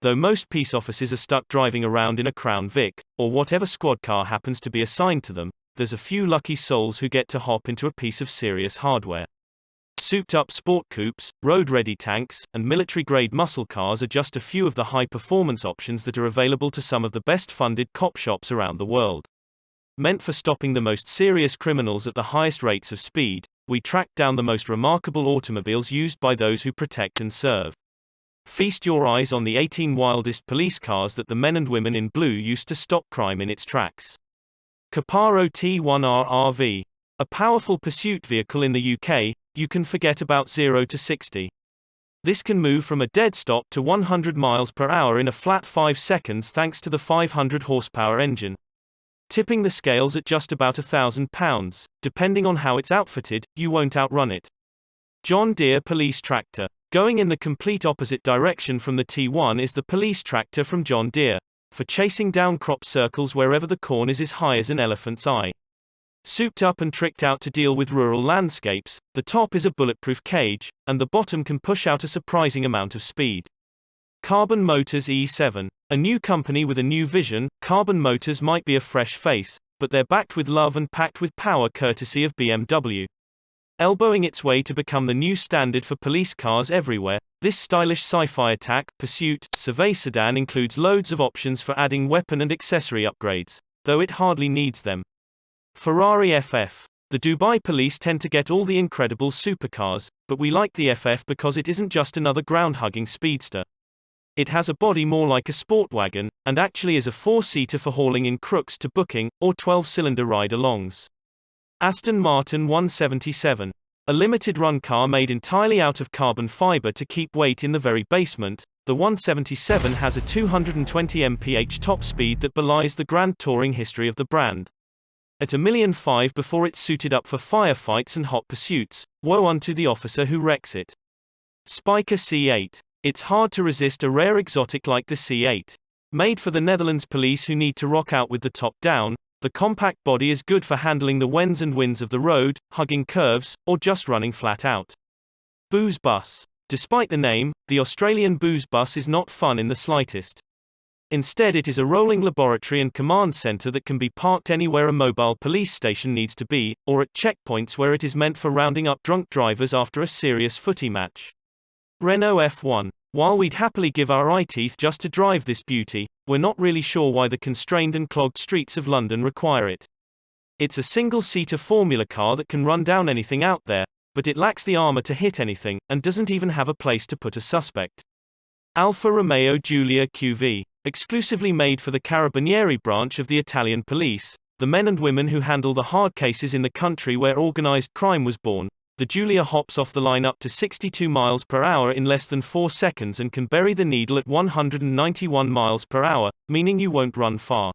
Though most peace officers are stuck driving around in a Crown Vic, or whatever squad car happens to be assigned to them, there's a few lucky souls who get to hop into a piece of serious hardware. Souped-up sport coupes, road-ready tanks, and military-grade muscle cars are just a few of the high-performance options that are available to some of the best-funded cop shops around the world. Meant for stopping the most serious criminals at the highest rates of speed, we tracked down the most remarkable automobiles used by those who protect and serve. Feast your eyes on the 18 wildest police cars that the men and women in blue used to stop crime in its tracks. Caparo T1R RV. A powerful pursuit vehicle in the UK, you can forget about 0 to 60. This can move from a dead stop to 100 miles per hour in a flat 5 seconds thanks to the 500 horsepower engine. Tipping the scales at just about £1,000, depending on how it's outfitted, you won't outrun it. John Deere Police Tractor. Going in the complete opposite direction from the T1 is the police tractor from John Deere, for chasing down crop circles wherever the corn is as high as an elephant's eye. Souped up and tricked out to deal with rural landscapes, the top is a bulletproof cage, and the bottom can push out a surprising amount of speed. Carbon Motors E7. A new company with a new vision, Carbon Motors might be a fresh face, but they're backed with love and packed with power courtesy of BMW. Elbowing its way to become the new standard for police cars everywhere, this stylish sci-fi attack, pursuit, survey sedan includes loads of options for adding weapon and accessory upgrades, though it hardly needs them. Ferrari FF. The Dubai police tend to get all the incredible supercars, but we like the FF because it isn't just another ground-hugging speedster. It has a body more like a sport wagon, and actually is a 4-seater for hauling in crooks to booking, or 12-cylinder ride-alongs. Aston Martin 177. A limited-run car made entirely out of carbon fiber to keep weight in the very basement, the 177 has a 220 mph top speed that belies the grand touring history of the brand. At $1.5 million before it's suited up for firefights and hot pursuits, woe unto the officer who wrecks it. Spyker C8. It's hard to resist a rare exotic like the C8. Made for the Netherlands police who need to rock out with the top down, the compact body is good for handling the whens and winds of the road, hugging curves, or just running flat out. Booze Bus. Despite the name, the Australian Booze Bus is not fun in the slightest. Instead, it is a rolling laboratory and command center that can be parked anywhere a mobile police station needs to be, or at checkpoints where it is meant for rounding up drunk drivers after a serious footy match. Renault F1. While we'd happily give our eye teeth just to drive this beauty, we're not really sure why the constrained and clogged streets of London require it. It's a single-seater formula car that can run down anything out there, but it lacks the armor to hit anything, and doesn't even have a place to put a suspect. Alfa Romeo Giulia QV. Exclusively made for the Carabinieri branch of the Italian police, the men and women who handle the hard cases in the country where organized crime was born, the Giulia hops off the line up to 62 miles per hour in less than 4 seconds and can bury the needle at 191 miles per hour, meaning you won't run far.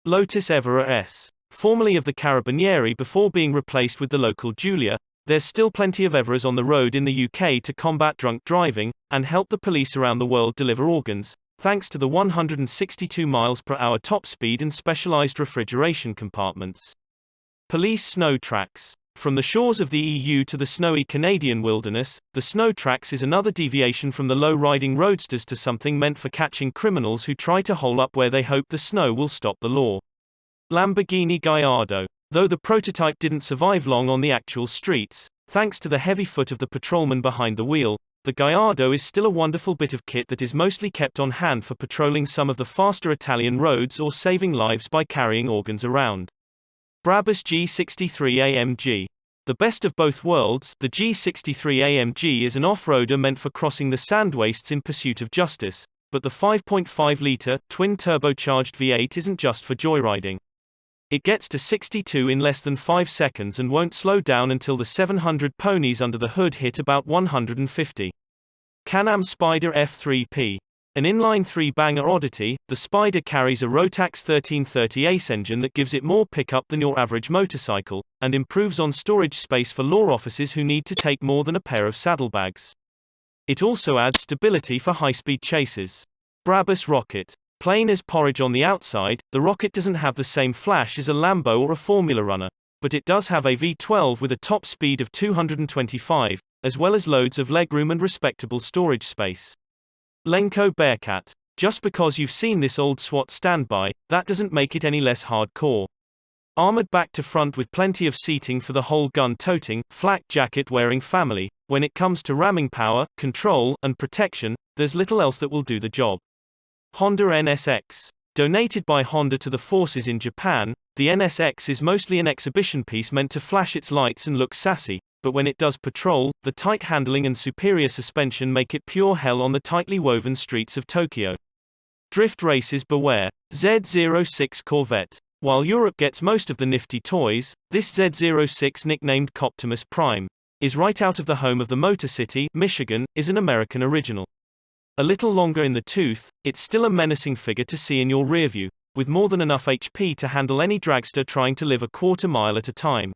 Lotus Evora S. Formerly of the Carabinieri before being replaced with the local Giulia, there's still plenty of Evoras on the road in the UK to combat drunk driving, and help the police around the world deliver organs, thanks to the 162 miles per hour top speed and specialized refrigeration compartments. Police Snow Tracks. From the shores of the EU to the snowy Canadian wilderness, the Snow Tracks is another deviation from the low-riding roadsters to something meant for catching criminals who try to hole up where they hope the snow will stop the law. Lamborghini Gallardo. Though the prototype didn't survive long on the actual streets, thanks to the heavy foot of the patrolman behind the wheel, the Gallardo is still a wonderful bit of kit that is mostly kept on hand for patrolling some of the faster Italian roads or saving lives by carrying organs around. Brabus G63 AMG. The best of both worlds, the G63 AMG is an off-roader meant for crossing the sand wastes in pursuit of justice, but the 5.5-litre, twin-turbocharged V8 isn't just for joyriding. It gets to 62 in less than 5 seconds and won't slow down until the 700 ponies under the hood hit about 150. CanAm Spyder F3P. An inline 3-banger oddity, the Spyder carries a Rotax 1330 Ace engine that gives it more pickup than your average motorcycle, and improves on storage space for law officers who need to take more than a pair of saddlebags. It also adds stability for high-speed chases. Brabus Rocket. Plain as porridge on the outside, the Rocket doesn't have the same flash as a Lambo or a Formula Runner, but it does have a V12 with a top speed of 225, as well as loads of legroom and respectable storage space. Lenko Bearcat. Just because you've seen this old SWAT standby, that doesn't make it any less hardcore. Armored back to front with plenty of seating for the whole gun-toting, flak jacket-wearing family, when it comes to ramming power, control, and protection, there's little else that will do the job. Honda NSX. Donated by Honda to the forces in Japan, the NSX is mostly an exhibition piece meant to flash its lights and look sassy, but when it does patrol, the tight handling and superior suspension make it pure hell on the tightly woven streets of Tokyo. Drift races beware. Z06 Corvette. While Europe gets most of the nifty toys, this Z06, nicknamed Coptimus Prime, is right out of the home of the Motor City, Michigan, is an American original. A little longer in the tooth, it's still a menacing figure to see in your rearview, with more than enough HP to handle any dragster trying to live a quarter mile at a time.